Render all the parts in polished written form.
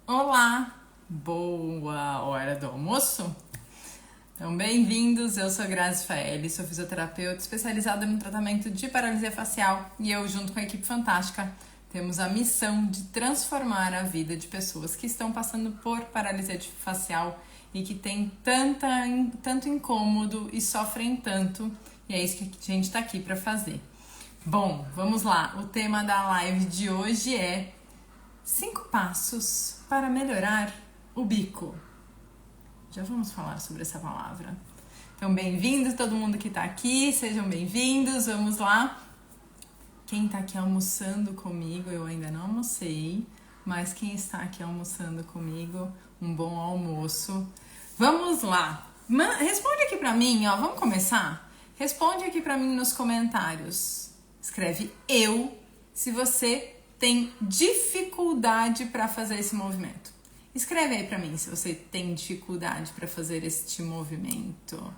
Olá, boa hora do almoço. Então, bem-vindos. Eu sou Grazi Faeli, sou fisioterapeuta especializada no tratamento de paralisia facial e eu, junto com a equipe fantástica, temos a missão de transformar a vida de pessoas que estão passando por paralisia facial e que têm tanto incômodo e sofrem tanto, e é isso que a gente está aqui para fazer. Bom, vamos lá. O tema da live de hoje é 5 passos para melhorar o bico. Já vamos falar sobre essa palavra. Então, bem-vindos todo mundo que está aqui, sejam bem-vindos, vamos lá. Quem está aqui almoçando comigo, eu ainda não almocei, mas quem está aqui almoçando comigo, um bom almoço. Vamos lá. Responde aqui para mim, ó, vamos começar? Responde aqui para mim nos comentários. Escreve eu, se você tem dificuldade para fazer esse movimento. Escreve aí para mim se você tem dificuldade para fazer este movimento.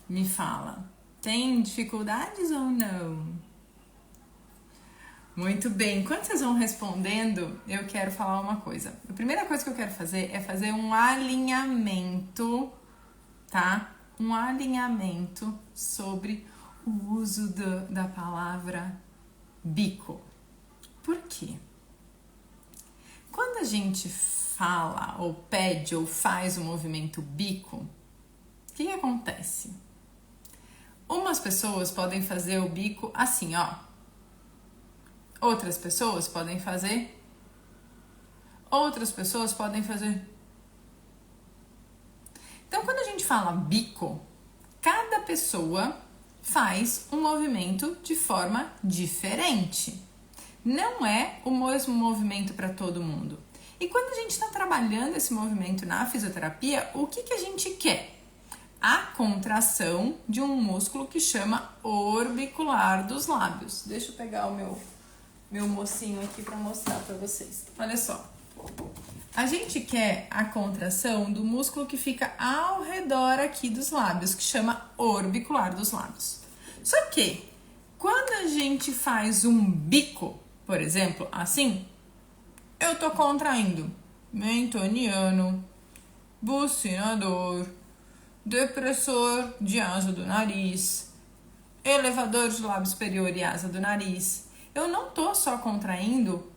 Me fala, tem dificuldades ou não? Muito bem, enquanto vocês vão respondendo, eu quero falar uma coisa. A primeira coisa que eu quero fazer é fazer um alinhamento, tá? Um alinhamento sobre o uso da palavra bico. Por quê? Quando a gente fala, ou pede, ou faz o movimento bico, o que acontece? Umas pessoas podem fazer o bico assim, ó. Outras pessoas podem fazer. Outras pessoas podem fazer. Então, quando a gente fala bico, cada pessoa faz um movimento de forma diferente. Não é o mesmo movimento para todo mundo. E quando a gente está trabalhando esse movimento na fisioterapia, o que a gente quer? A contração de um músculo que chama orbicular dos lábios. Deixa eu pegar o meu mocinho aqui para mostrar para vocês. Olha só. A gente quer a contração do músculo que fica ao redor aqui dos lábios, que chama orbicular dos lábios. Só que, quando a gente faz um bico, por exemplo, assim, eu tô contraindo mentoniano, bucinador, depressor de asa do nariz, elevador de lábio superior e asa do nariz. Eu não tô só contraindo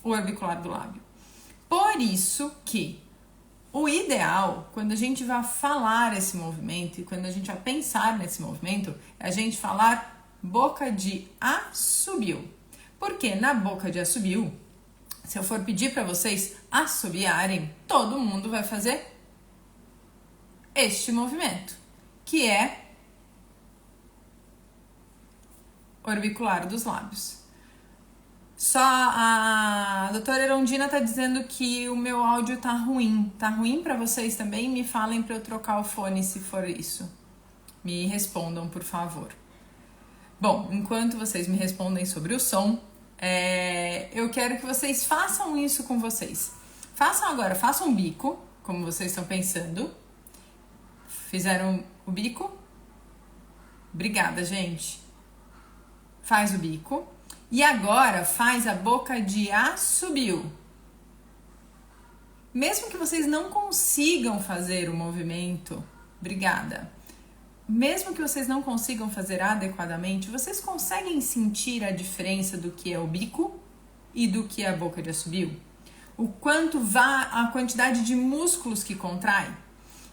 o orbicular do lábio. Por isso que o ideal, quando a gente vai falar esse movimento e quando a gente vai pensar nesse movimento, é a gente falar boca de assobio. Porque na boca de assobio, se eu for pedir para vocês assobiarem, todo mundo vai fazer este movimento, que é orbicular dos lábios. Só a doutora Erondina tá dizendo que o meu áudio tá ruim. Tá ruim para vocês também? Me falem para eu trocar o fone se for isso. Me respondam, por favor. Bom, enquanto vocês me respondem sobre o som, eu quero que vocês façam isso com vocês. Façam um bico, como vocês estão pensando. Fizeram o bico? Obrigada, gente. Faz o bico. E agora faz a boca de assobio. Mesmo que vocês não consigam fazer o movimento, obrigada. Mesmo que vocês não consigam fazer adequadamente, vocês conseguem sentir a diferença do que é o bico e do que é a boca de assobio? O quanto a quantidade de músculos que contrai?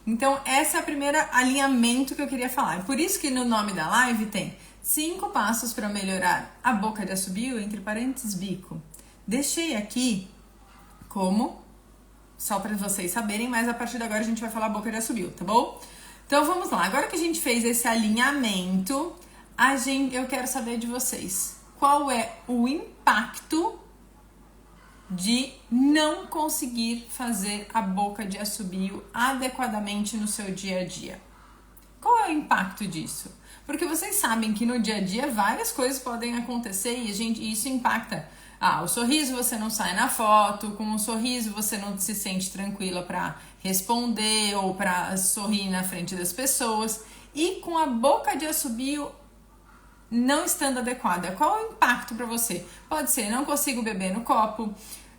Então, essa é a primeira alinhamento que eu queria falar. Por isso que no nome da live tem 5 passos para melhorar a boca de assobio, entre parênteses, bico. Deixei aqui como, só para vocês saberem, mas a partir de agora a gente vai falar boca de assobio, tá bom? Então vamos lá, agora que a gente fez esse alinhamento, eu quero saber de vocês. Qual é o impacto de não conseguir fazer a boca de assobio adequadamente no seu dia a dia? Qual é o impacto disso? Porque vocês sabem que no dia a dia várias coisas podem acontecer e isso impacta. O sorriso você não sai na foto, com um sorriso você não se sente tranquila para responder ou para sorrir na frente das pessoas. E com a boca de assobio não estando adequada, qual é o impacto para você? Pode ser, não consigo beber no copo,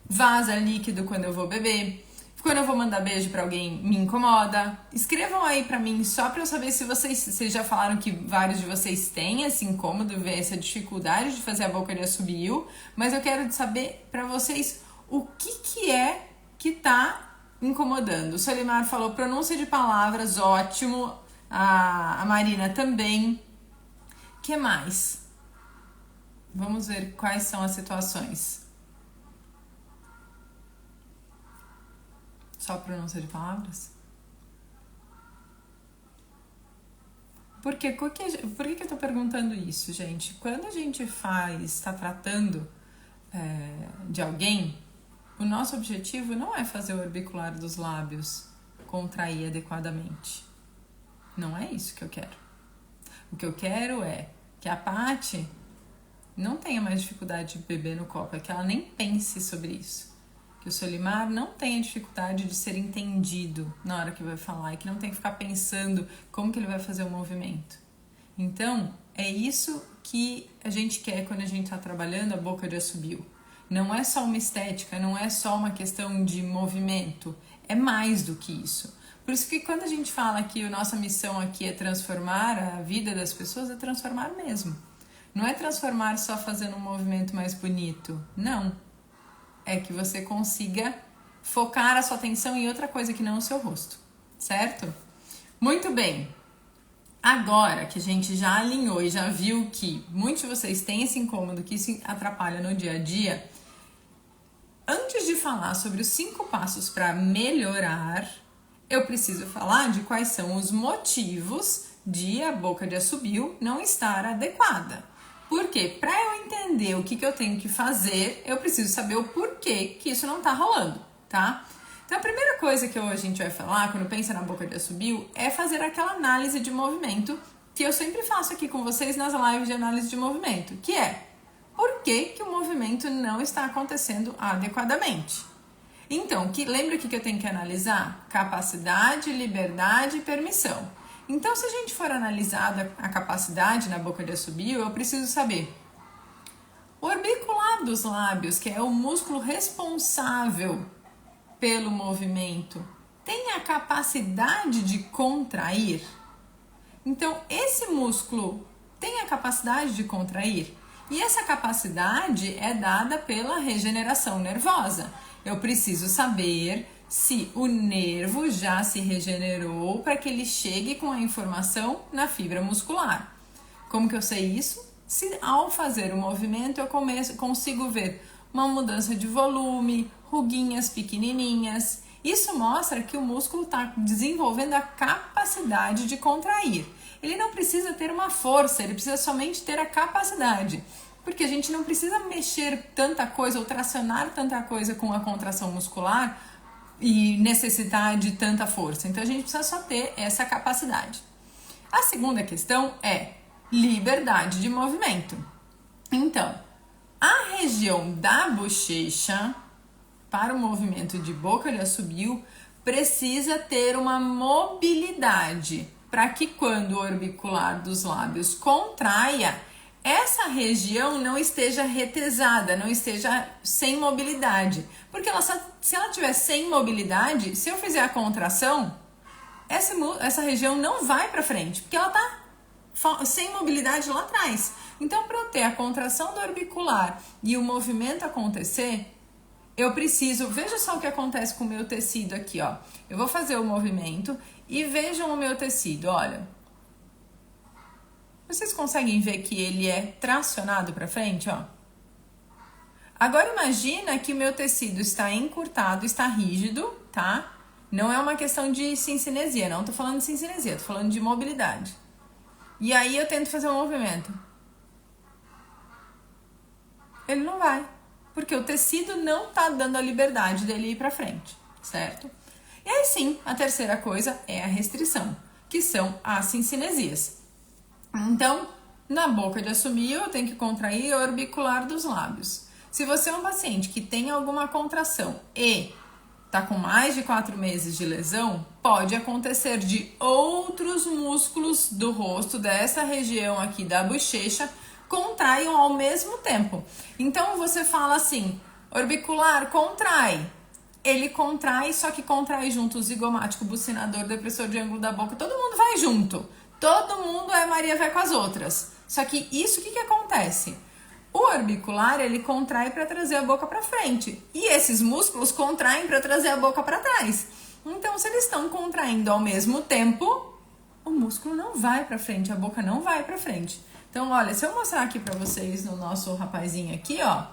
vaza líquido quando eu vou beber, quando eu vou mandar beijo pra alguém me incomoda. Escrevam aí pra mim só pra eu saber se vocês já falaram que vários de vocês têm esse incômodo, essa dificuldade de fazer a boca de assobio, mas eu quero saber pra vocês o que é que tá incomodando. O Solimar falou pronúncia de palavras, ótimo. A Marina também. O que mais? Vamos ver quais são as situações. Só pronúncia de palavras? Por que eu tô perguntando isso, gente? Quando a gente está tratando de alguém, o nosso objetivo não é fazer o orbicular dos lábios contrair adequadamente. Não é isso que eu quero. O que eu quero é que a Paty não tenha mais dificuldade de beber no copo, é que ela nem pense sobre isso. Que o Solimar não tenha dificuldade de ser entendido na hora que vai falar e que não tenha que ficar pensando como que ele vai fazer o movimento. Então, é isso que a gente quer quando a gente está trabalhando a boca de assobio. Não é só uma estética, não é só uma questão de movimento, é mais do que isso. Por isso que quando a gente fala que a nossa missão aqui é transformar a vida das pessoas, é transformar mesmo. Não é transformar só fazendo um movimento mais bonito, não. É que você consiga focar a sua atenção em outra coisa que não o seu rosto, certo? Muito bem. Agora que a gente já alinhou e já viu que muitos de vocês têm esse incômodo, que isso atrapalha no dia a dia, antes de falar sobre os 5 passos para melhorar, eu preciso falar de quais são os motivos de a boca de assobio não estar adequada. Porque para eu entender o que eu tenho que fazer, eu preciso saber o porquê que isso não tá rolando, tá? Então a primeira coisa que a gente vai falar quando pensa na boca de assobio é fazer aquela análise de movimento que eu sempre faço aqui com vocês nas lives de análise de movimento, que é por que o movimento não está acontecendo adequadamente. Então, lembra que eu tenho que analisar? Capacidade, liberdade e permissão. Então, se a gente for analisar a capacidade na boca de assobio, eu preciso saber o orbicular dos lábios, que é o músculo responsável pelo movimento, tem a capacidade de contrair? Então, esse músculo tem a capacidade de contrair? E essa capacidade é dada pela regeneração nervosa. Eu preciso saber se o nervo já se regenerou para que ele chegue com a informação na fibra muscular. Como que eu sei isso? Se ao fazer o movimento eu consigo ver uma mudança de volume, ruguinhas pequenininhas. Isso mostra que o músculo está desenvolvendo a capacidade de contrair. Ele não precisa ter uma força, ele precisa somente ter a capacidade. Porque a gente não precisa mexer tanta coisa ou tracionar tanta coisa com a contração muscular e necessitar de tanta força. Então a gente precisa só ter essa capacidade. A segunda questão é liberdade de movimento. Então, a região da bochecha para o movimento de boca de assobio precisa ter uma mobilidade para que quando o orbicular dos lábios contraia, essa região não esteja retesada, não esteja sem mobilidade. Porque se ela tiver sem mobilidade, se eu fizer a contração, essa região não vai para frente, porque ela está sem mobilidade lá atrás. Então, para eu ter a contração do orbicular e o movimento acontecer, eu preciso... Veja só o que acontece com o meu tecido aqui, ó. Eu vou fazer o movimento e vejam o meu tecido, olha. Vocês conseguem ver que ele é tracionado para frente, ó? Agora imagina que o meu tecido está encurtado, está rígido, tá? Não é uma questão de cincinesia, não tô falando de cincinesia, tô falando de mobilidade. E aí eu tento fazer um movimento. Ele não vai, porque o tecido não tá dando a liberdade dele ir para frente, certo? E aí sim, a terceira coisa é a restrição, que são as cincinesias. Então, na boca de assobio, eu tenho que contrair o orbicular dos lábios. Se você é um paciente que tem alguma contração e está com mais de 4 meses de lesão, pode acontecer de outros músculos do rosto, dessa região aqui da bochecha, contraiam ao mesmo tempo. Então, você fala assim, Orbicular contrai. Ele contrai, só que contrai junto o zigomático, bucinador, depressor de ângulo da boca. Todo mundo vai junto. Todo mundo é Maria vai com as outras. Só que isso, o que acontece? O orbicular, ele contrai para trazer a boca para frente. E esses músculos contraem para trazer a boca para trás. Então, se eles estão contraindo ao mesmo tempo, o músculo não vai para frente, a boca não vai para frente. Então, olha, se eu mostrar aqui para vocês no nosso rapazinho aqui, ó.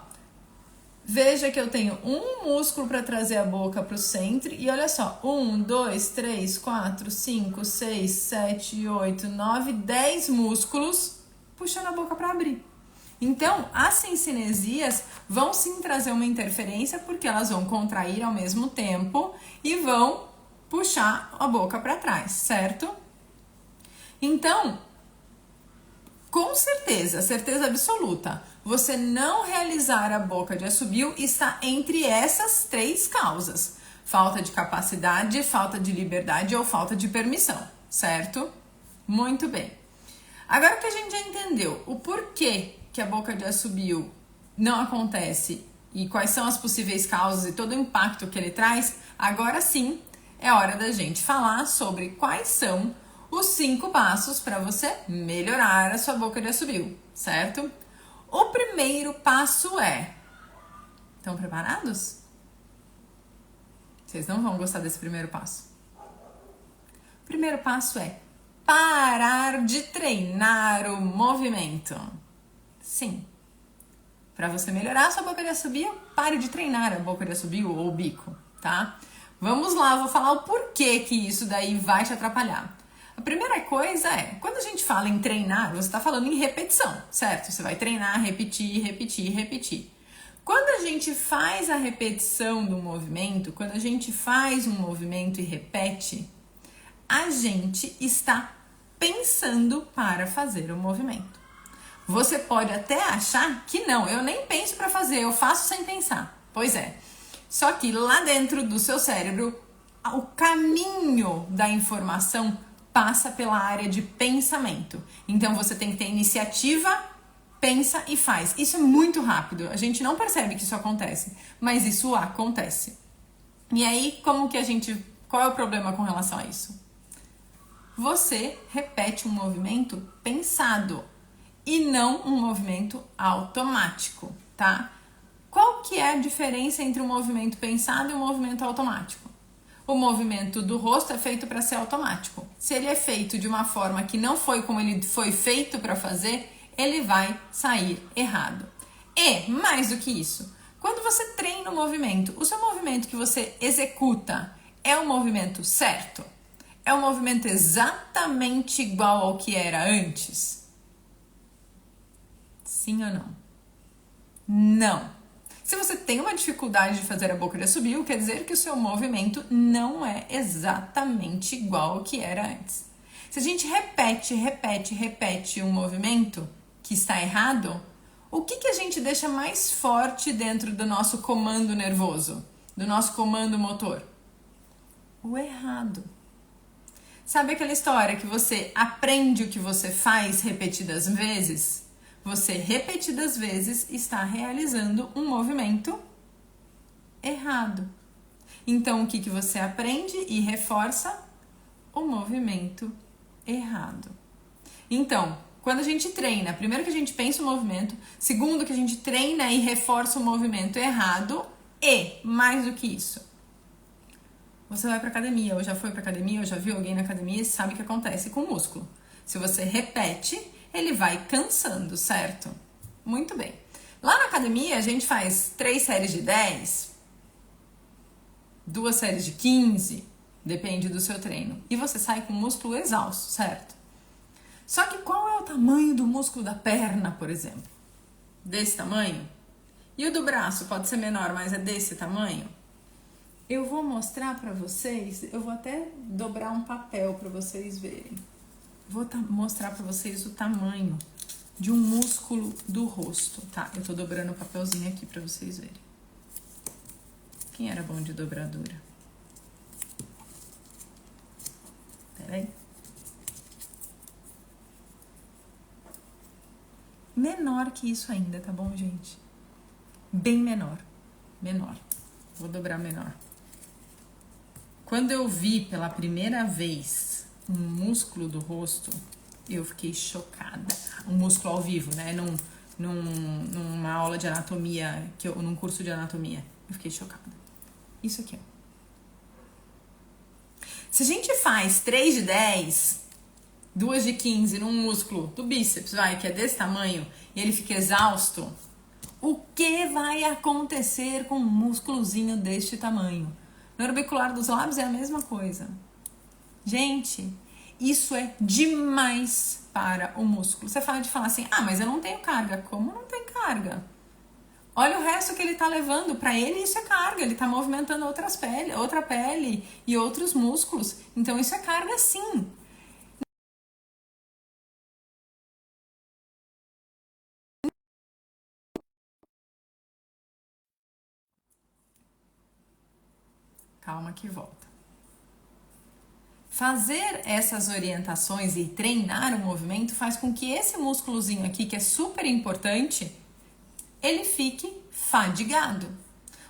Veja que eu tenho um músculo para trazer a boca para o centro. E olha só, 1, 2, 3, 4, 5, 6, 7, 8, 9, 10 músculos puxando a boca para abrir. Então, as cincinesias vão sim trazer uma interferência porque elas vão contrair ao mesmo tempo e vão puxar a boca para trás, certo? Então, com certeza, certeza absoluta, você não realizar a boca de assobio está entre essas 3 causas. Falta de capacidade, falta de liberdade ou falta de permissão, certo? Muito bem. Agora que a gente já entendeu o porquê que a boca de assobio não acontece e quais são as possíveis causas e todo o impacto que ele traz, agora sim é hora da gente falar sobre quais são os 5 passos para você melhorar a sua boca de assobio, certo? O primeiro passo é... Estão preparados? Vocês não vão gostar desse primeiro passo. O primeiro passo é parar de treinar o movimento. Sim. Para você melhorar a sua boca de assobio, pare de treinar a boca de assobio ou o bico, tá? Vamos lá, vou falar o porquê que isso daí vai te atrapalhar. A primeira coisa é, quando a gente fala em treinar, você está falando em repetição, certo? Você vai treinar, repetir, repetir, repetir. Quando a gente faz a repetição do movimento, quando a gente faz um movimento e repete, a gente está pensando para fazer o movimento. Você pode até achar que não, eu nem penso para fazer, eu faço sem pensar. Pois é. Só que lá dentro do seu cérebro, o caminho da informação passa pela área de pensamento. Então você tem que ter iniciativa, pensa e faz. Isso é muito rápido. A gente não percebe que isso acontece, mas isso acontece. E aí, qual é o problema com relação a isso? Você repete um movimento pensado e não um movimento automático, tá? Qual que é a diferença entre um movimento pensado e um movimento automático? O movimento do rosto é feito para ser automático. Se ele é feito de uma forma que não foi como ele foi feito para fazer, ele vai sair errado. E, mais do que isso, quando você treina o movimento, o seu movimento que você executa é um movimento certo? É um movimento exatamente igual ao que era antes? Sim ou não? Não. Se você tem uma dificuldade de fazer a boca de assobio, quer dizer que o seu movimento não é exatamente igual ao que era antes. Se a gente repete um movimento que está errado, o que a gente deixa mais forte dentro do nosso comando nervoso, do nosso comando motor? O errado. Sabe aquela história que você aprende o que você faz repetidas vezes? Você repetidas vezes está realizando um movimento errado. Então, o que você aprende e reforça? O movimento errado. Então, quando a gente treina, primeiro que a gente pensa o movimento, segundo que a gente treina e reforça o movimento errado e, mais do que isso, você vai para academia, ou já foi para academia, ou já viu alguém na academia e sabe o que acontece com o músculo. Se você repete, ele vai cansando, certo? Muito bem. Lá na academia, a gente faz 3 séries de 10, 2 séries de 15, depende do seu treino. E você sai com o músculo exausto, certo? Só que qual é o tamanho do músculo da perna, por exemplo? Desse tamanho? E o do braço pode ser menor, mas é desse tamanho? Eu vou mostrar para vocês, eu vou até dobrar um papel para vocês verem. Vou mostrar para vocês o tamanho de um músculo do rosto, tá? Eu tô dobrando o papelzinho aqui para vocês verem. Quem era bom de dobradura? Peraí. Menor que isso ainda, tá bom, gente? Bem menor. menor. Vou dobrar menor. Quando eu vi pela primeira vez um músculo do rosto, eu fiquei chocada. Um músculo ao vivo, né? Numa aula de anatomia, num curso de anatomia. Eu fiquei chocada. Isso aqui, ó. Se a gente faz 3 de 10, 2 de 15 num músculo do bíceps, que é desse tamanho, e ele fica exausto, o que vai acontecer com um músculozinho deste tamanho? No orbicular dos lábios é a mesma coisa. Gente, isso é demais para o músculo. Você pode falar assim, mas eu não tenho carga. Como não tem carga? Olha o resto que ele está levando. Para ele isso é carga. Ele está movimentando outra pele e outros músculos. Então isso é carga sim. Calma que volta. Fazer essas orientações e treinar o movimento faz com que esse músculozinho aqui, que é super importante, ele fique fadigado.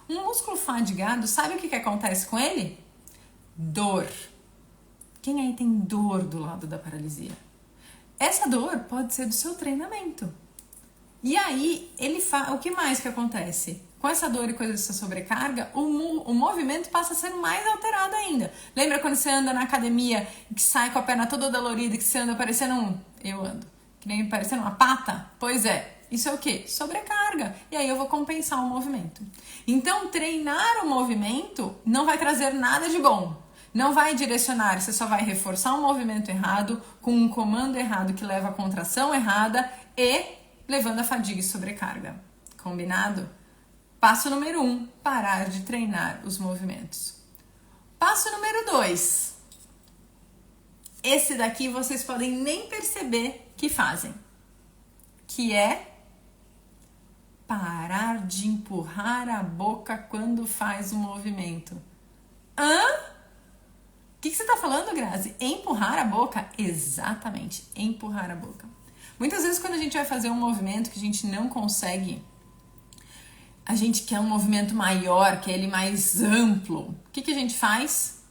Um músculo fadigado, sabe o que acontece com ele? Dor. Quem aí tem dor do lado da paralisia? Essa dor pode ser do seu treinamento. E aí, o que mais que acontece? Com essa dor e com essa sobrecarga, o movimento passa a ser mais alterado ainda. Lembra quando você anda na academia e que sai com a perna toda dolorida e que você anda parecendo que nem parecendo uma pata? Pois é, isso é o quê? Sobrecarga. E aí eu vou compensar o movimento. Então, treinar o movimento não vai trazer nada de bom. Não vai direcionar, você só vai reforçar um movimento errado, com um comando errado que leva à contração errada e levando a fadiga e sobrecarga. Combinado? Passo número 1, parar de treinar os movimentos. Passo número 2. Esse daqui vocês podem nem perceber que fazem. Que é parar de empurrar a boca quando faz o movimento. O que você está falando, Grazi? Empurrar a boca? Exatamente, empurrar a boca. Muitas vezes quando a gente vai fazer um movimento que a gente não consegue, a gente quer um movimento maior, quer ele mais amplo. O que a gente faz?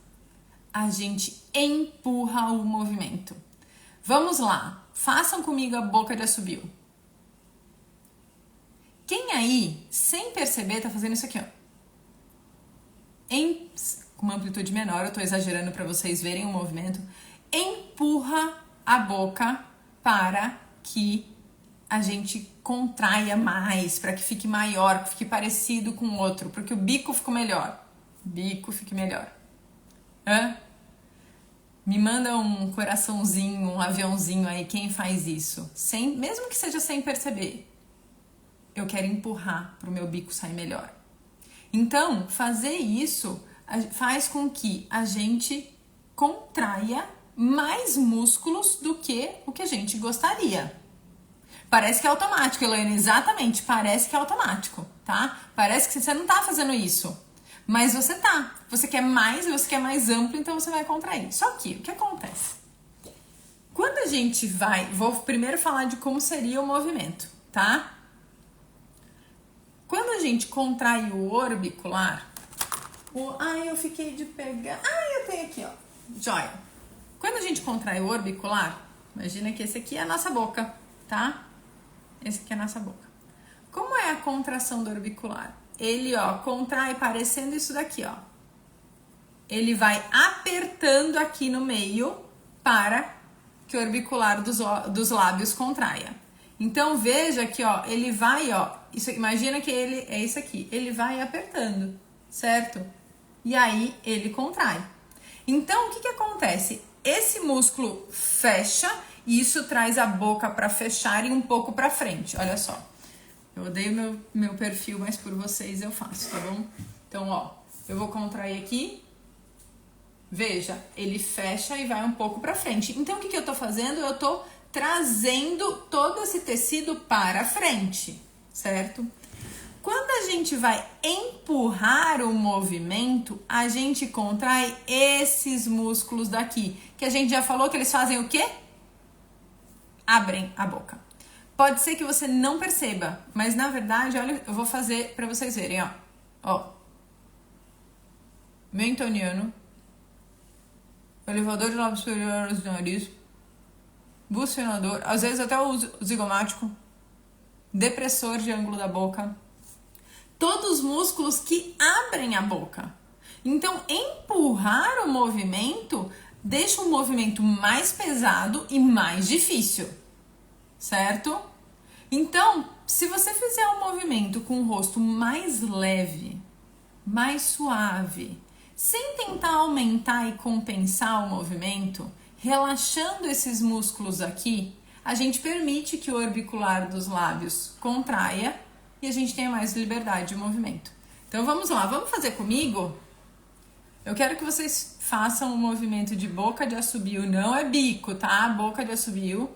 A gente empurra o movimento. Vamos lá, façam comigo a boca de assobio. Quem aí, sem perceber, tá fazendo isso aqui, ó. Com uma amplitude menor, eu tô exagerando para vocês verem o movimento. Empurra a boca para que a gente contraia mais, para que fique maior, que fique parecido com o outro, para que o bico fique melhor. Bico fique melhor. Me manda um coraçãozinho, um aviãozinho aí, quem faz isso? Mesmo que seja sem perceber. Eu quero empurrar para o meu bico sair melhor. Então, fazer isso faz com que a gente contraia mais músculos do que o que a gente gostaria. Parece que é automático, Elaine, exatamente, parece que é automático, tá? Parece que você não tá fazendo isso, mas você tá. Você quer mais amplo, então você vai contrair. Só que, o que acontece? Quando a gente vou primeiro falar de como seria o movimento, tá? Quando a gente contrai o orbicular, eu fiquei de pegar, eu tenho aqui, ó, joia. Quando a gente contrai o orbicular, imagina que esse aqui é a nossa boca, tá? Esse aqui é a nossa boca. Como é a contração do orbicular? Ele, contrai parecendo isso daqui, ó. Ele vai apertando aqui no meio para que o orbicular dos lábios contraia. Então, veja que, ele vai, imagina que é isso aqui. Ele vai apertando, certo? E aí, ele contrai. Então, o que acontece? Esse músculo fecha e isso traz a boca para fechar e um pouco para frente. Olha só. Eu odeio meu perfil, mas por vocês eu faço, tá bom? Então, eu vou contrair aqui. Veja, ele fecha e vai um pouco para frente. Então, o que eu tô fazendo? Eu tô trazendo todo esse tecido para frente, certo? Quando a gente vai empurrar o movimento, a gente contrai esses músculos daqui, que a gente já falou que eles fazem o quê? Abrem a boca. Pode ser que você não perceba, mas na verdade, olha, eu vou fazer para vocês verem, Ó, mentoniano, elevador de lábio superior do nariz, bucinador, às vezes até o zigomático, depressor de ângulo da boca, todos os músculos que abrem a boca. Então, empurrar o movimento deixa o movimento mais pesado e mais difícil, certo? Então, se você fizer um movimento com o rosto mais leve, mais suave, sem tentar aumentar e compensar o movimento, relaxando esses músculos aqui, a gente permite que o orbicular dos lábios contraia e a gente tenha mais liberdade de movimento. Então vamos lá, vamos fazer comigo? Eu quero que vocês façam um movimento de boca de assobio, não é bico, tá? Boca de assobio,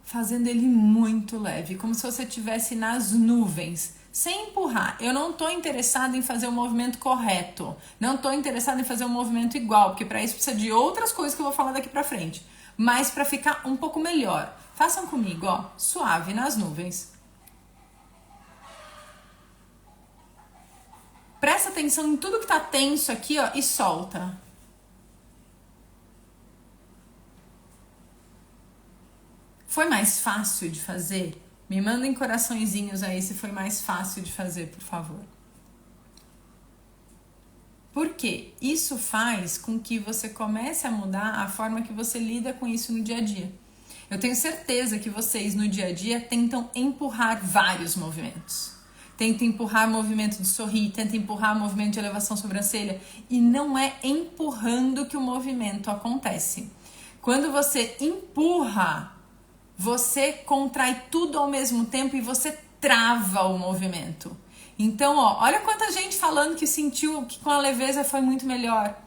fazendo ele muito leve, como se você estivesse nas nuvens, sem empurrar. Eu não tô interessada em fazer o movimento correto, não tô interessada em fazer um movimento igual, porque para isso precisa de outras coisas que eu vou falar daqui pra frente. Mas para ficar um pouco melhor, façam comigo, ó, suave nas nuvens. Presta atenção em tudo que tá tenso aqui, ó, e solta. Foi mais fácil de fazer? Me mandem coraçõezinhos aí se foi mais fácil de fazer, por favor. Por quê? Isso faz com que você comece a mudar a forma que você lida com isso no dia a dia. Eu tenho certeza que vocês no dia a dia tentam empurrar vários movimentos. Tenta empurrar movimento de sorrir, tenta empurrar movimento de elevação sobrancelha. E não é empurrando que o movimento acontece. Quando você empurra, você contrai tudo ao mesmo tempo e você trava o movimento. Então, ó, olha quanta gente falando que sentiu que com a leveza foi muito melhor.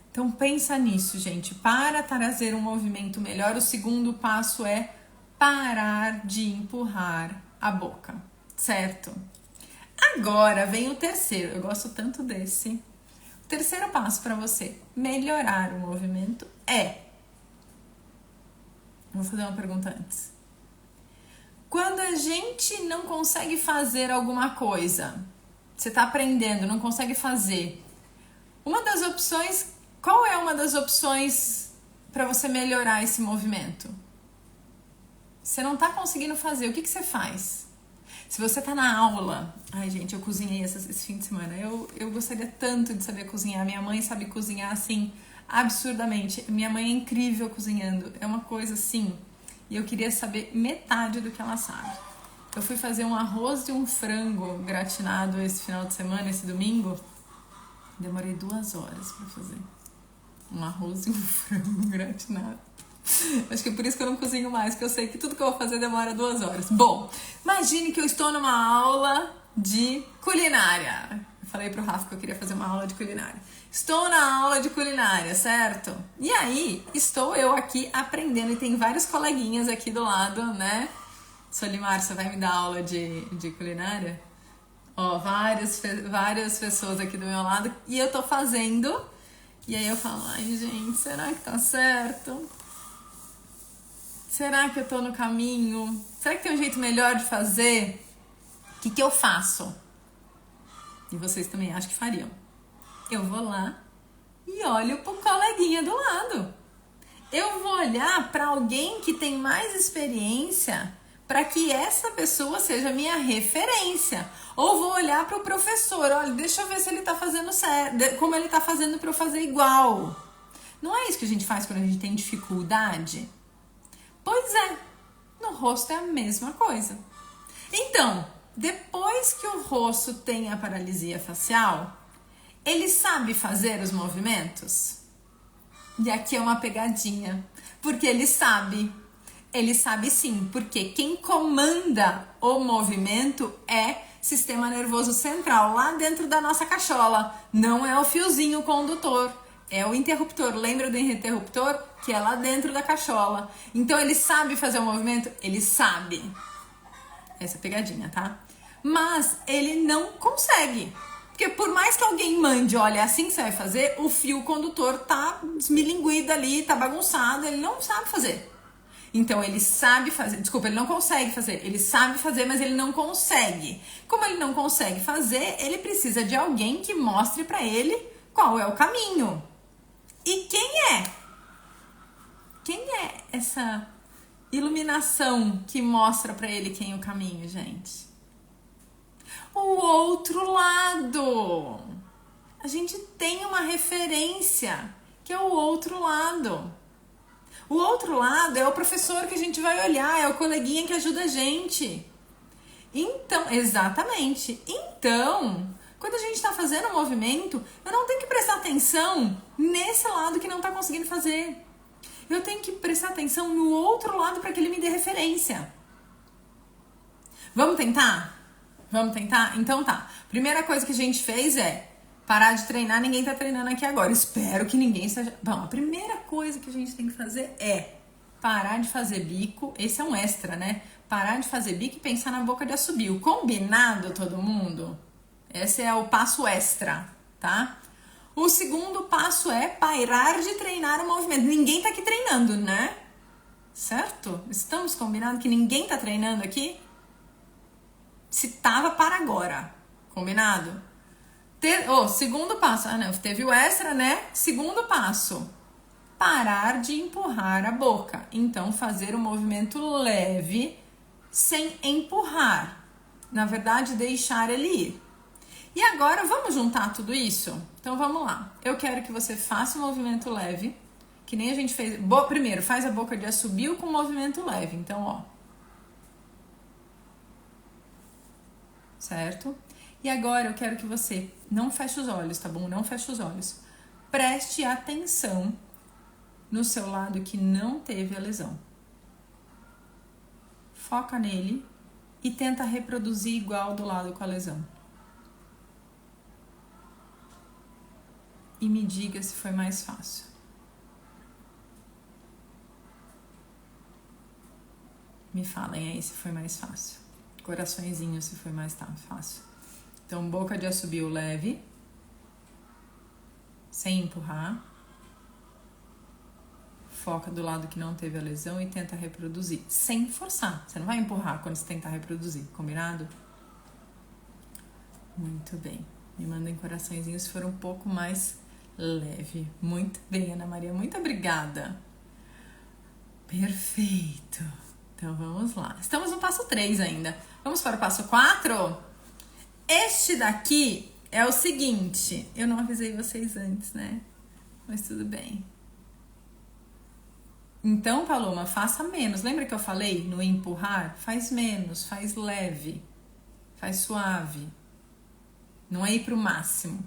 Então pensa nisso, gente. Para trazer um movimento melhor, o segundo passo é parar de empurrar a boca. Certo? Agora vem o terceiro. Eu gosto tanto desse. O terceiro passo para você melhorar o movimento é... Vou fazer uma pergunta antes. Quando a gente não consegue fazer alguma coisa, você está aprendendo, não consegue fazer, uma das opções... Qual é uma das opções para você melhorar esse movimento? Você não está conseguindo fazer, o que você faz? Se você tá na aula... Ai, gente, eu cozinhei esse fim de semana. Eu gostaria tanto de saber cozinhar. Minha mãe sabe cozinhar, assim, absurdamente. Minha mãe é incrível cozinhando. É uma coisa, assim... E eu queria saber metade do que ela sabe. Eu fui fazer um arroz e um frango gratinado esse final de semana, esse domingo. Demorei 2 horas pra fazer. Um arroz e um frango gratinado. Acho que é por isso que eu não cozinho mais, porque eu sei que tudo que eu vou fazer demora 2 horas. Bom, imagine que eu estou numa aula de culinária. Eu falei pro Rafa que eu queria fazer uma aula de culinária. Estou na aula de culinária, certo? E aí, estou eu aqui aprendendo e tem vários coleguinhas aqui do lado, né? Solimar, você vai me dar aula de culinária? Ó, várias pessoas aqui do meu lado e eu tô fazendo. E aí eu falo, ai gente, será que tá certo? Será que eu tô no caminho? Será que tem um jeito melhor de fazer? O que eu faço? E vocês também acham que fariam. Eu vou lá e olho pro coleguinha do lado. Eu vou olhar para alguém que tem mais experiência para que essa pessoa seja minha referência. Ou vou olhar para o professor, olha, deixa eu ver se ele tá fazendo certo, como ele tá fazendo para eu fazer igual. Não é isso que a gente faz quando a gente tem dificuldade? Pois é, no rosto é a mesma coisa. Então, depois que o rosto tem a paralisia facial, ele sabe fazer os movimentos? E aqui é uma pegadinha, porque ele sabe sim, porque quem comanda o movimento é sistema nervoso central, lá dentro da nossa cachola, não é o fiozinho condutor. É o interruptor, lembra do interruptor? Que é lá dentro da cachola. Então ele sabe fazer o movimento? Ele sabe. Essa é a pegadinha, tá? Mas ele não consegue. Porque por mais que alguém mande, olha, é assim que você vai fazer, o fio condutor tá desmilinguido ali, tá bagunçado, ele não sabe fazer. Então ele sabe fazer, desculpa, ele não consegue fazer, ele sabe fazer, mas ele não consegue. Como ele não consegue fazer, ele precisa de alguém que mostre para ele qual é o caminho. E quem é? Quem é essa iluminação que mostra para ele quem é o caminho, gente? O outro lado. A gente tem uma referência, que é o outro lado. O outro lado é o professor que a gente vai olhar, é o coleguinha que ajuda a gente. Então, exatamente. Então, quando a gente está fazendo um movimento, eu não tenho que prestar atenção nesse lado que não está conseguindo fazer. Eu tenho que prestar atenção no outro lado para que ele me dê referência. Vamos tentar? Vamos tentar? Então tá. Primeira coisa que a gente fez é parar de treinar, ninguém tá treinando aqui agora. Espero que ninguém esteja... Bom, a primeira coisa que a gente tem que fazer é parar de fazer bico. Esse é um extra, né? Parar de fazer bico e pensar na boca de assobio. Combinado, todo mundo? Esse é o passo extra, tá? O segundo passo é parar de treinar o movimento. Ninguém tá aqui treinando, né? Certo? Estamos combinados que ninguém tá treinando aqui? Se tava, para agora. Combinado? Segundo passo. Ah, não. Teve o extra, né? Segundo passo. Parar de empurrar a boca. Então, fazer um movimento leve sem empurrar. Na verdade, deixar ele ir. E agora, vamos juntar tudo isso? Então, vamos lá. Eu quero que você faça um movimento leve, que nem a gente fez. Primeiro, faz a boca de assobio com movimento leve. Então, ó. Certo? E agora eu quero que você não feche os olhos, tá bom? Não feche os olhos. Preste atenção no seu lado que não teve a lesão. Foca nele e tenta reproduzir igual do lado com a lesão. E me diga se foi mais fácil. Me falem aí se foi mais fácil. Coraçõezinho se foi mais fácil. Então, boca de assobio leve, sem empurrar. Foca do lado que não teve a lesão e tenta reproduzir, sem forçar. Você não vai empurrar quando você tentar reproduzir, combinado? Muito bem. Me mandem coraçõezinhos se for um pouco mais leve. Muito bem, Ana Maria, muito obrigada. Perfeito. Então, vamos lá. Estamos no passo 3 ainda. Vamos para o passo 4? Este daqui é o seguinte. Eu não avisei vocês antes, né? Mas tudo bem. Então, Paloma, faça menos. Lembra que eu falei no empurrar? Faz menos, faz leve, faz suave. Não é ir pro máximo,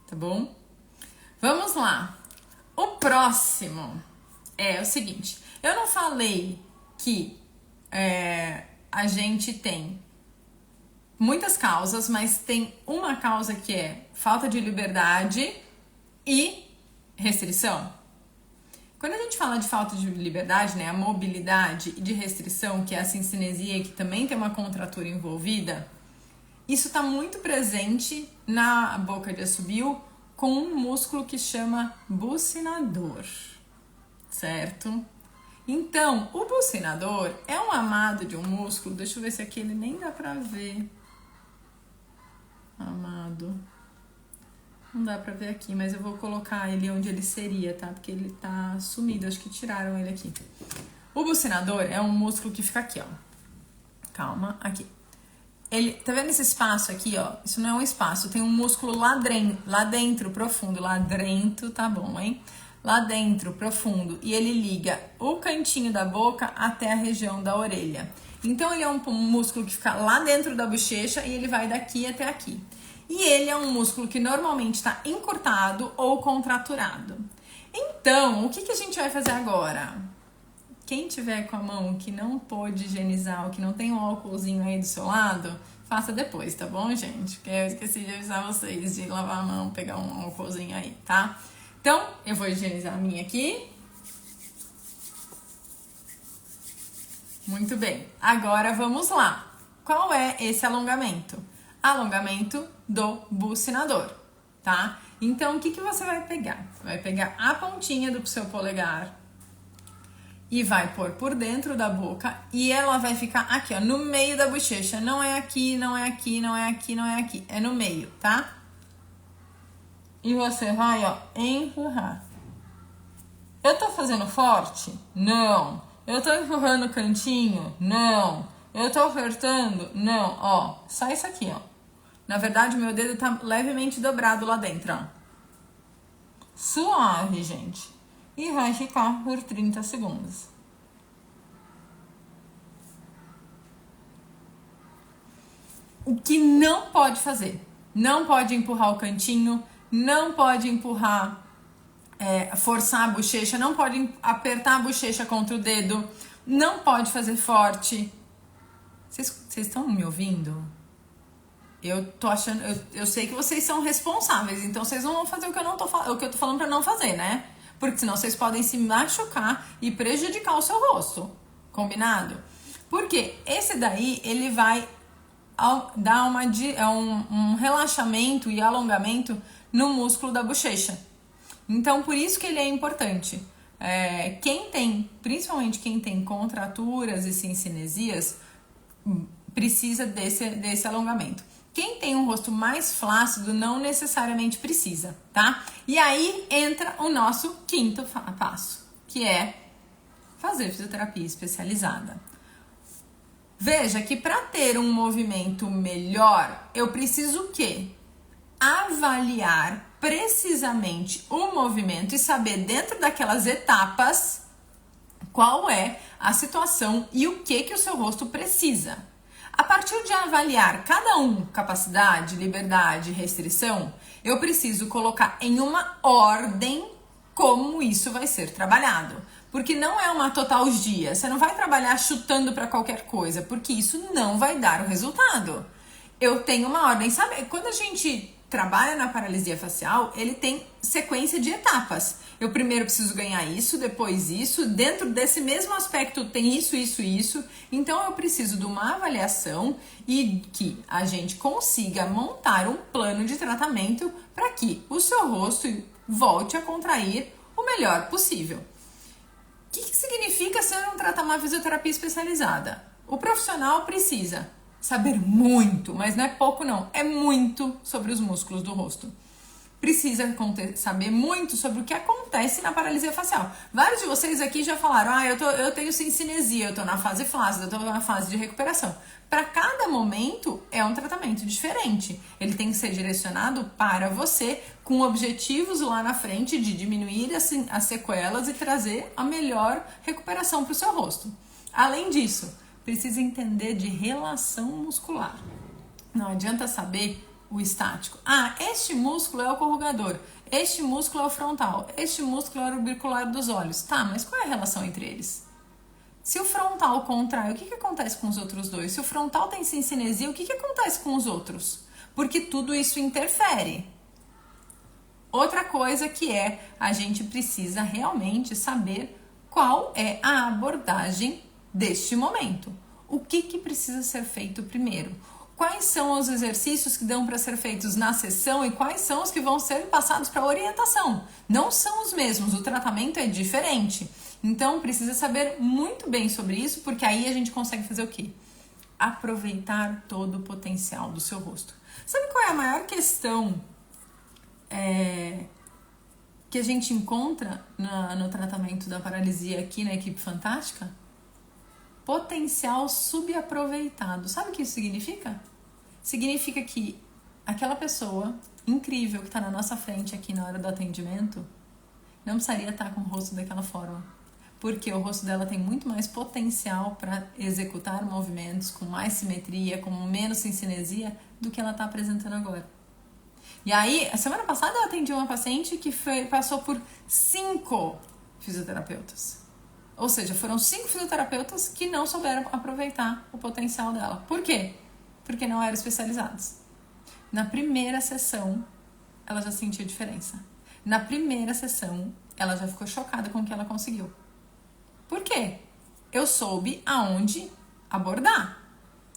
tá bom? Vamos lá. O próximo é o seguinte. Eu não falei que a gente tem muitas causas, mas tem uma causa que é falta de liberdade e restrição. Quando a gente fala de falta de liberdade, né, a mobilidade e de restrição, que é a cincinesia, que também tem uma contratura envolvida, isso está muito presente na boca de assobio com um músculo que chama bucinador, certo? Então, o bucinador é um amado de um músculo, deixa eu ver se aqui ele nem dá pra ver. Amado. Não dá pra ver aqui, mas eu vou colocar ele onde ele seria, tá? Porque ele tá sumido, acho que tiraram ele aqui. O bucinador é um músculo que fica aqui, ó. Calma, aqui. Ele, tá vendo esse espaço aqui, ó? Isso não é um espaço, tem um músculo lá dentro, profundo. Lá dentro, tá bom, hein? Lá dentro, profundo. E ele liga o cantinho da boca até a região da orelha. Então, ele é um músculo que fica lá dentro da bochecha e ele vai daqui até aqui. E ele é um músculo que normalmente está encurtado ou contraturado. Então, o que a gente vai fazer agora? Quem tiver com a mão que não pôde higienizar ou que não tem um álcoolzinho aí do seu lado, faça depois, tá bom, gente? Porque eu esqueci de avisar vocês de lavar a mão, pegar um álcoolzinho aí, tá? Então, eu vou higienizar a minha aqui. Muito bem. Agora, vamos lá. Qual é esse alongamento? Alongamento do bucinador, tá? Então, o que você vai pegar? Você vai pegar a pontinha do seu polegar e vai pôr por dentro da boca e ela vai ficar aqui, ó, no meio da bochecha. Não é aqui, não é aqui, não é aqui, não é aqui. É no meio, tá? E você vai, ó, empurrar. Eu tô fazendo forte? Não. Eu tô empurrando o cantinho? Não. Eu tô apertando? Não. Ó, só isso aqui, ó. Na verdade, o meu dedo tá levemente dobrado lá dentro, ó. Suave, gente. E vai ficar por 30 segundos. O que não pode fazer? Não pode empurrar o cantinho, não pode empurrar, forçar a bochecha, não pode apertar a bochecha contra o dedo, não pode fazer forte. Vocês estão me ouvindo? Eu tô achando, eu sei que vocês são responsáveis, então vocês não vão fazer o que eu tô falando pra não fazer, né? Porque senão vocês podem se machucar e prejudicar o seu rosto, combinado? Porque esse daí, ele vai dar um relaxamento e alongamento no músculo da bochecha. Então, por isso que ele é importante. Principalmente quem tem contraturas e cincinesias, precisa desse alongamento. Quem tem um rosto mais flácido não necessariamente precisa, tá? E aí entra o nosso quinto passo, que é fazer fisioterapia especializada. Veja que para ter um movimento melhor, eu preciso o quê? Avaliar precisamente o movimento e saber dentro daquelas etapas qual é a situação e o que o seu rosto precisa. A partir de avaliar cada capacidade, liberdade, restrição, eu preciso colocar em uma ordem como isso vai ser trabalhado. Porque não é uma total dia. Você não vai trabalhar chutando para qualquer coisa, porque isso não vai dar o resultado. Eu tenho uma ordem. Sabe, quando a gente trabalha na paralisia facial, ele tem sequência de etapas. Eu primeiro preciso ganhar isso, depois isso. Dentro desse mesmo aspecto tem isso, isso, isso. Então eu preciso de uma avaliação e que a gente consiga montar um plano de tratamento para que o seu rosto volte a contrair o melhor possível. O que significa ser uma fisioterapia especializada? O profissional precisa saber muito, mas não é pouco não, é muito sobre os músculos do rosto. Precisa saber muito sobre o que acontece na paralisia facial. Vários de vocês aqui já falaram, eu tenho cinecinesia, eu tô na fase flácida, eu tô na fase de recuperação. Para cada momento é um tratamento diferente. Ele tem que ser direcionado para você com objetivos lá na frente de diminuir as sequelas e trazer a melhor recuperação para o seu rosto. Além disso, precisa entender de relação muscular. Não adianta saber o estático. Este músculo é o corrugador, este músculo é o frontal, este músculo é o orbicular dos olhos. Tá, mas qual é a relação entre eles? Se o frontal contrai, o que acontece com os outros dois? Se o frontal tem cinecinesia, o que acontece com os outros? Porque tudo isso interfere. Outra coisa que a gente precisa realmente saber qual é a abordagem deste momento. O que precisa ser feito primeiro? Quais são os exercícios que dão para ser feitos na sessão e quais são os que vão ser passados para orientação? Não são os mesmos, o tratamento é diferente. Então, precisa saber muito bem sobre isso, porque aí a gente consegue fazer o quê? Aproveitar todo o potencial do seu rosto. Sabe qual é a maior questão que a gente encontra no tratamento da paralisia aqui na equipe fantástica? Potencial subaproveitado. Sabe o que isso significa? Significa que aquela pessoa incrível que está na nossa frente aqui na hora do atendimento não precisaria estar com o rosto daquela forma. Porque o rosto dela tem muito mais potencial para executar movimentos com mais simetria, com menos cinecinesia do que ela está apresentando agora. E aí, a semana passada eu atendi uma paciente que passou por 5 fisioterapeutas. Ou seja, foram 5 fisioterapeutas que não souberam aproveitar o potencial dela. Por quê? Porque não eram especializados. Na primeira sessão, ela já sentiu diferença. Na primeira sessão, ela já ficou chocada com o que ela conseguiu. Por quê? Eu soube aonde abordar.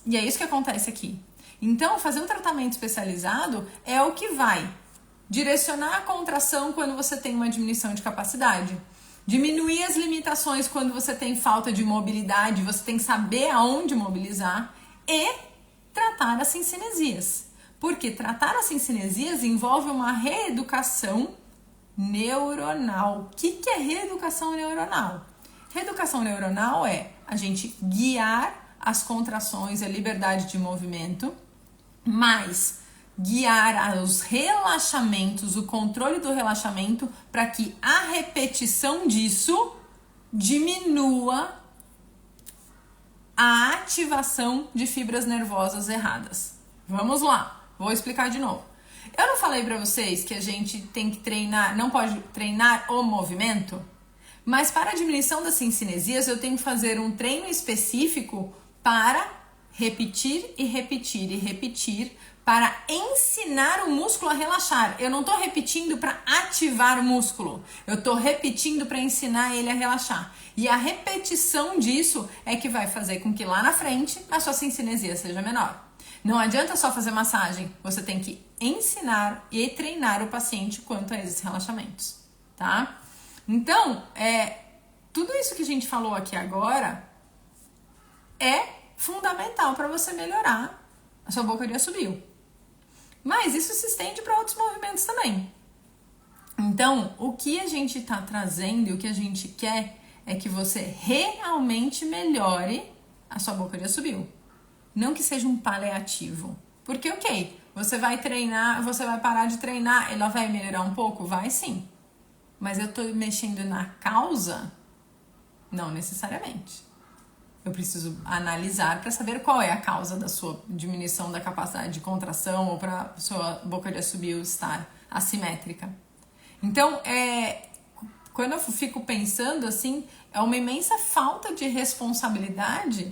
E é isso que acontece aqui. Então, fazer um tratamento especializado é o que vai direcionar a contração quando você tem uma diminuição de capacidade. Diminuir as limitações quando você tem falta de mobilidade, você tem que saber aonde mobilizar e tratar as cincinesias. Porque tratar as cincinesias envolve uma reeducação neuronal. O que é reeducação neuronal? Reeducação neuronal é a gente guiar as contrações, a liberdade de movimento, mas guiar os relaxamentos, o controle do relaxamento, para que a repetição disso diminua a ativação de fibras nervosas erradas. Vamos lá, vou explicar de novo. Eu não falei para vocês que a gente tem que treinar, não pode treinar o movimento? Mas para a diminuição das cincinesias, eu tenho que fazer um treino específico para repetir e repetir e repetir, para ensinar o músculo a relaxar. Eu não estou repetindo para ativar o músculo, eu estou repetindo para ensinar ele a relaxar. E a repetição disso é que vai fazer com que lá na frente a sua cincinesia seja menor. Não adianta só fazer massagem, você tem que ensinar e treinar o paciente quanto a esses relaxamentos, tá? Então, tudo isso que a gente falou aqui agora é fundamental para você melhorar a sua boca de assobio. Mas isso se estende para outros movimentos também. Então, o que a gente está trazendo e o que a gente quer é que você realmente melhore a sua boca de assobio. Não que seja um paliativo. Porque, ok, você vai treinar, você vai parar de treinar, ela vai melhorar um pouco? Vai sim. Mas eu estou mexendo na causa? Não necessariamente. Eu preciso analisar para saber qual é a causa da sua diminuição da capacidade de contração ou para a sua boca de assobio estar assimétrica. Então, quando eu fico pensando assim, é uma imensa falta de responsabilidade.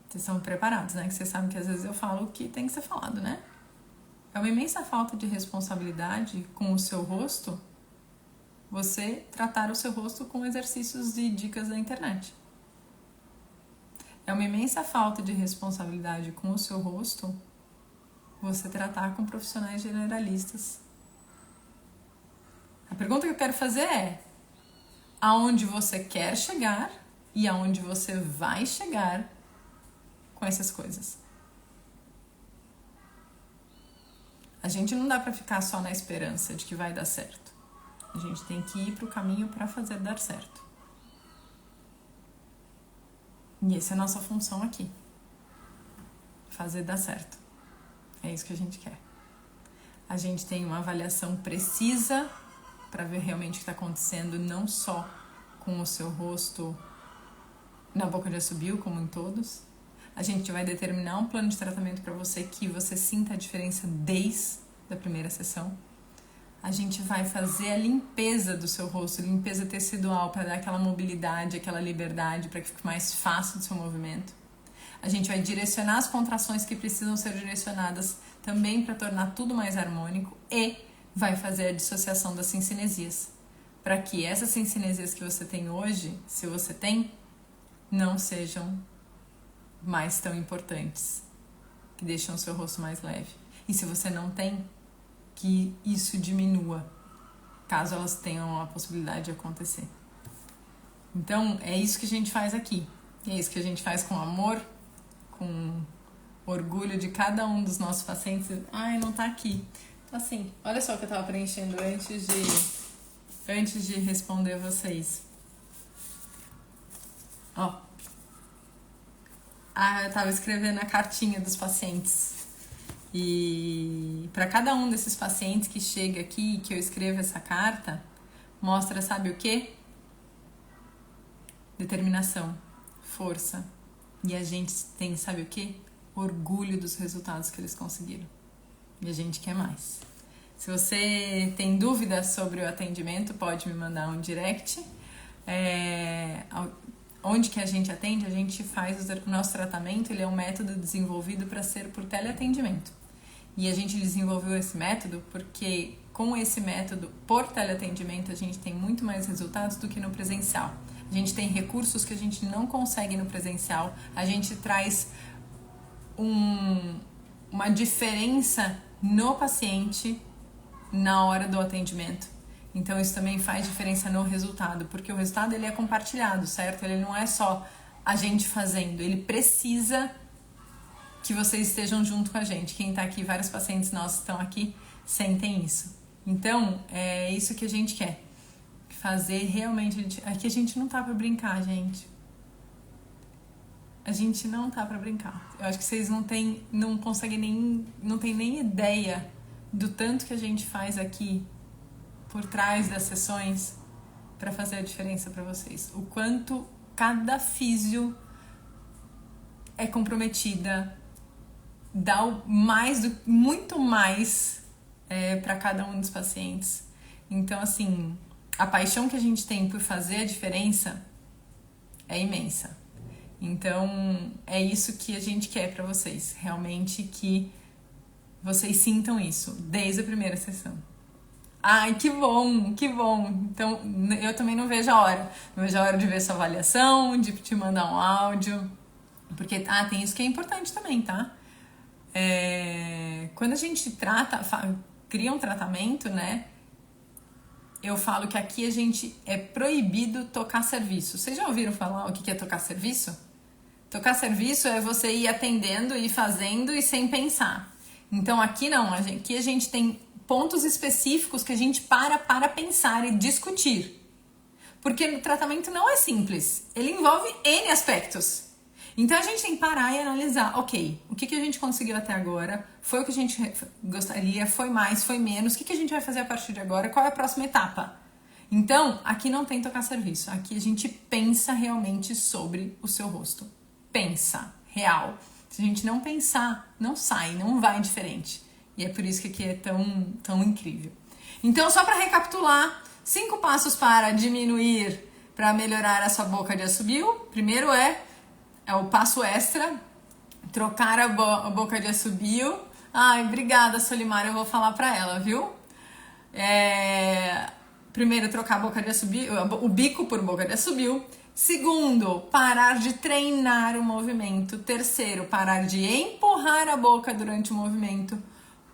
Vocês estão preparados, né? Que vocês sabem que às vezes eu falo o que tem que ser falado, né? É uma imensa falta de responsabilidade com o seu rosto você tratar o seu rosto com exercícios e dicas da internet. É uma imensa falta de responsabilidade com o seu rosto você tratar com profissionais generalistas. A pergunta que eu quero fazer é: aonde você quer chegar e aonde você vai chegar com essas coisas? A gente não dá pra ficar só na esperança de que vai dar certo. A gente tem que ir pro caminho para fazer dar certo. E essa é a nossa função aqui. Fazer dar certo. É isso que a gente quer. A gente tem uma avaliação precisa para ver realmente o que está acontecendo, não só com o seu rosto na boca de assobio, como em todos. A gente vai determinar um plano de tratamento para você que você sinta a diferença desde a primeira sessão. A gente vai fazer a limpeza do seu rosto, limpeza tecidual, para dar aquela mobilidade, aquela liberdade, para que fique mais fácil o seu movimento. A gente vai direcionar as contrações que precisam ser direcionadas também para tornar tudo mais harmônico e vai fazer a dissociação das cincinesias, para que essas cincinesias que você tem hoje, se você tem, não sejam mais tão importantes, que deixam o seu rosto mais leve. E se você não tem, que isso diminua, caso elas tenham a possibilidade de acontecer. Então, é isso que a gente faz aqui. E é isso que a gente faz com amor, com orgulho de cada um dos nossos pacientes. Ai, não tá aqui. Então, assim, olha só o que eu tava preenchendo antes de responder vocês. Ó. Eu tava escrevendo a cartinha dos pacientes. E para cada um desses pacientes que chega aqui, que eu escrevo essa carta, mostra, sabe o quê? Determinação, força. E a gente tem, sabe o quê? Orgulho dos resultados que eles conseguiram. E a gente quer mais. Se você tem dúvidas sobre o atendimento, pode me mandar um direct. Onde que a gente atende? A gente faz o nosso tratamento, ele é um método desenvolvido para ser por teleatendimento. E a gente desenvolveu esse método porque com esse método, por teleatendimento, a gente tem muito mais resultados do que no presencial. A gente tem recursos que a gente não consegue no presencial. A gente traz uma diferença no paciente na hora do atendimento. Então isso também faz diferença no resultado, porque o resultado ele é compartilhado, certo? Ele não é só a gente fazendo, ele precisa que vocês estejam junto com a gente. Quem tá aqui, vários pacientes nossos estão aqui, sentem isso. Então, é isso que a gente quer. Fazer realmente... Aqui a gente não tá pra brincar, gente. A gente não tá pra brincar. Eu acho que vocês não conseguem nem... Não tem nem ideia do tanto que a gente faz aqui por trás das sessões pra fazer a diferença pra vocês. O quanto cada físio é comprometida, dá muito mais para cada um dos pacientes. Então, assim, a paixão que a gente tem por fazer a diferença é imensa. Então, é isso que a gente quer para vocês. Realmente que vocês sintam isso desde a primeira sessão. Ai, que bom, que bom. Então, eu também não vejo a hora. Não vejo a hora de ver sua avaliação, de te mandar um áudio. Porque, tem isso que é importante também, tá? Quando a gente cria um tratamento, né? Eu falo que aqui a gente é proibido tocar serviço. Vocês já ouviram falar o que é tocar serviço? Tocar serviço é você ir atendendo, ir fazendo e sem pensar. Então aqui não, aqui a gente tem pontos específicos que a gente para pensar e discutir. Porque o tratamento não é simples, ele envolve N aspectos. Então a gente tem que parar e analisar, ok, o que a gente conseguiu até agora, foi o que a gente gostaria, foi mais, foi menos, o que a gente vai fazer a partir de agora, qual é a próxima etapa? Então, aqui não tem tocar serviço, aqui a gente pensa realmente sobre o seu rosto. Pensa, real. Se a gente não pensar, não sai, não vai diferente. E é por isso que aqui é tão incrível. Então, só para recapitular, 5 passos para diminuir, para melhorar a sua boca de assobio. Primeiro é o passo extra, trocar a boca de assobio. Ai, obrigada, Solimar, eu vou falar pra ela, viu? Primeiro, trocar a boca de assobio, o bico por boca de assobio. Segundo, parar de treinar o movimento. Terceiro, parar de empurrar a boca durante o movimento.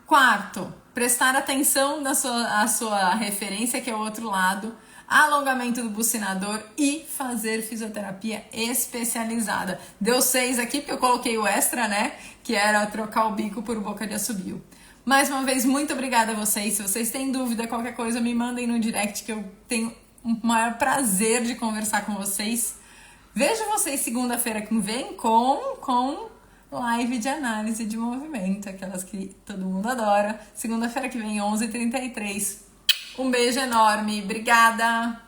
Quarto, prestar atenção na sua referência, que é o outro lado. Alongamento do bucinador e fazer fisioterapia especializada. Deu 6 aqui porque eu coloquei o extra, né? Que era trocar o bico por boca de assobio. Mais uma vez, muito obrigada a vocês. Se vocês têm dúvida, qualquer coisa, me mandem no direct que eu tenho o maior prazer de conversar com vocês. Vejo vocês segunda-feira que vem com live de análise de movimento, aquelas que todo mundo adora. Segunda-feira que vem, 11h33. Um beijo enorme, obrigada!